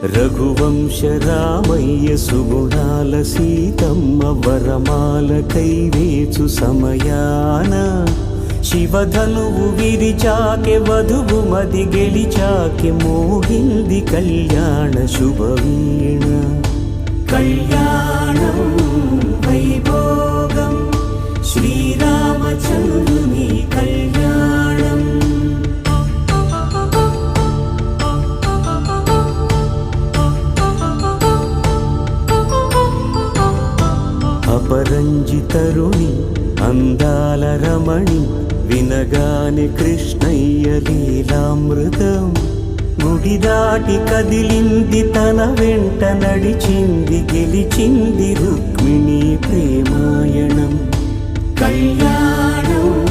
రఘువంశ రామయ్య సుగుణాల సీతమ్మ వరమాల కైవేచు సమయాన శివధనువు విరిచాకె వధువు మది గెలిచాకె మోగింది కళ్యాణ శుభవీణ. కళ్యాణం వైభోగం శ్రీరామచంద్రుని కళ్యాణం. అపరంజి తరుణి అందాల రమణి వినగానే కృష్ణయ్య లీలామృతం. గుడి దాటి కదిలింది తన వెంట నడిచింది గెలిచింది రుక్మిణి ప్రేమాయణం. కళ్యాణం